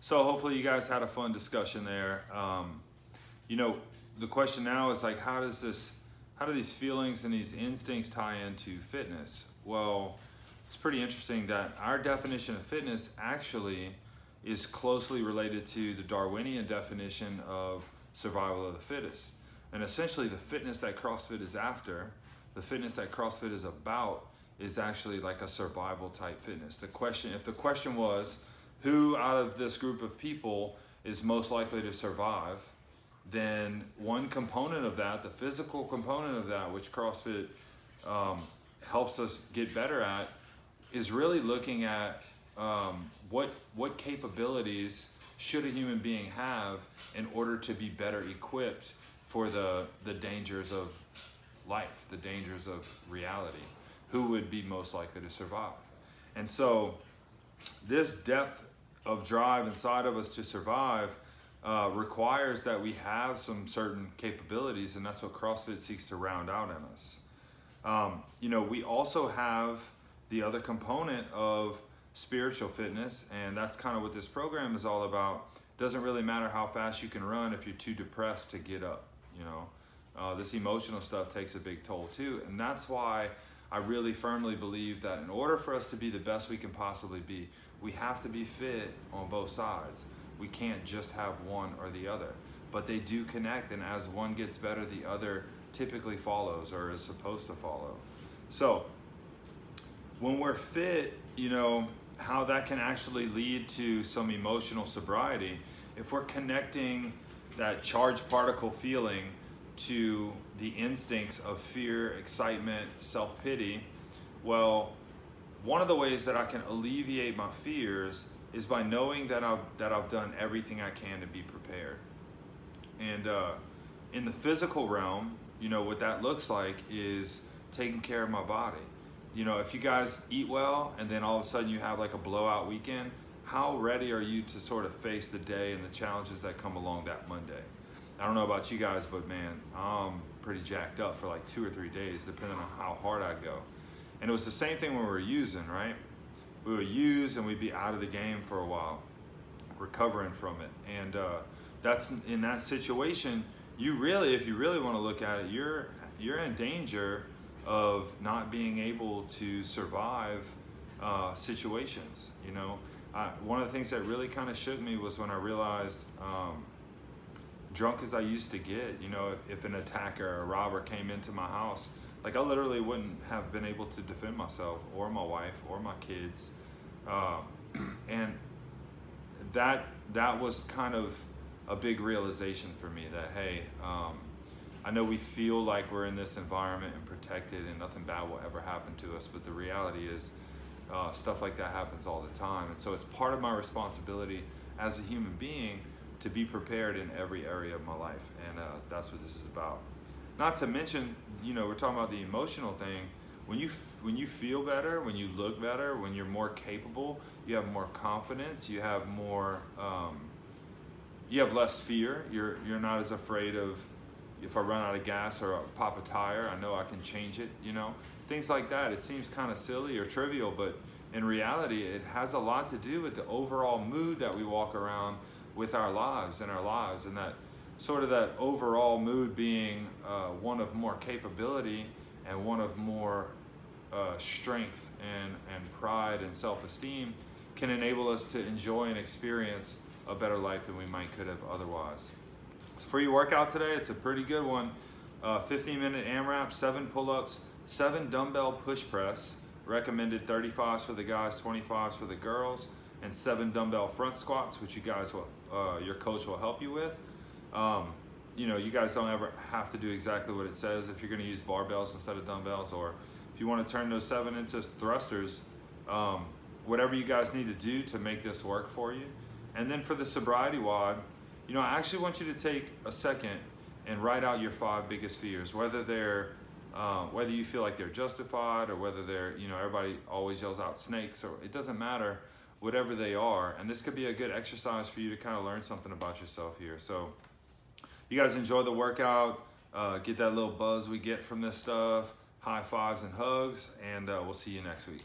So hopefully you guys had a fun discussion there. You know, the question now is like, how do these feelings and these instincts tie into fitness? Well, it's pretty interesting that our definition of fitness actually is closely related to the Darwinian definition of survival of the fittest. And essentially the fitness that CrossFit is after, the fitness that CrossFit is about, is actually like a survival type fitness. If the question was, who out of this group of people is most likely to survive, then one component of that, the physical component of that, which CrossFit helps us get better at, is really looking at what capabilities should a human being have in order to be better equipped for the dangers of life, the dangers of reality. Who would be most likely to survive? And so this depth of drive inside of us to survive requires that we have some certain capabilities, and that's what CrossFit seeks to round out in us. You know, we also have the other component of spiritual fitness, and that's kind of what this program is all about. Doesn't really matter how fast you can run if you're too depressed to get up. You know, this emotional stuff takes a big toll too, and that's why I really firmly believe that in order for us to be the best we can possibly be, we have to be fit on both sides. We can't just have one or the other, but they do connect, and as one gets better, the other typically follows or is supposed to follow. So when we're fit, you know, how that can actually lead to some emotional sobriety, if we're connecting that charged particle feeling to the instincts of fear, excitement, self-pity, well, one of the ways that I can alleviate my fears is by knowing that I've done everything I can to be prepared. And in the physical realm, you know, what that looks like is taking care of my body. You know, if you guys eat well and then all of a sudden you have like a blowout weekend, how ready are you to sort of face the day and the challenges that come along that Monday? I don't know about you guys, but man, I'm pretty jacked up for like 2 or 3 days, depending on how hard I go. And it was the same thing when we were using, right? We would use and we'd be out of the game for a while, recovering from it. And that's in that situation, you really, if you really want to look at it, you're in danger of not being able to survive situations. You know, one of the things that really kind of shook me was when I realized, drunk as I used to get, you know, if an attacker or a robber came into my house, like I literally wouldn't have been able to defend myself or my wife or my kids. And that was kind of a big realization for me that, hey, I know we feel like we're in this environment and protected and nothing bad will ever happen to us, but the reality is stuff like that happens all the time. And so it's part of my responsibility as a human being to be prepared in every area of my life. And that's what this is about. Not to mention, you know, we're talking about the emotional thing. When you feel better, when you look better, when you're more capable, you have more confidence, you have more, you have less fear. You're not as afraid of, if I run out of gas or pop a tire, I know I can change it, you know? Things like that. It seems kind of silly or trivial, but in reality, it has a lot to do with the overall mood that we walk around with our lives, and that sort of that overall mood being one of more capability and one of more strength and pride and self-esteem can enable us to enjoy and experience a better life than we could have otherwise. So for your workout today, it's a pretty good one. 15-minute AMRAP, 7 pull-ups, 7 dumbbell push press, recommended 35s for the guys, 25s for the girls, and 7 dumbbell front squats, which you guys will, your coach will help you with. You know, you guys don't ever have to do exactly what it says if you're going to use barbells instead of dumbbells, or if you want to turn those 7 into thrusters, whatever you guys need to do to make this work for you. And then for the SobrietyWod, you know, I actually want you to take a second and write out your 5 biggest fears, whether you feel like they're justified or whether they're, you know, everybody always yells out snakes, or it doesn't matter, whatever they are. And this could be a good exercise for you to kind of learn something about yourself here. So you guys enjoy the workout, get that little buzz we get from this stuff, high fives and hugs, and we'll see you next week.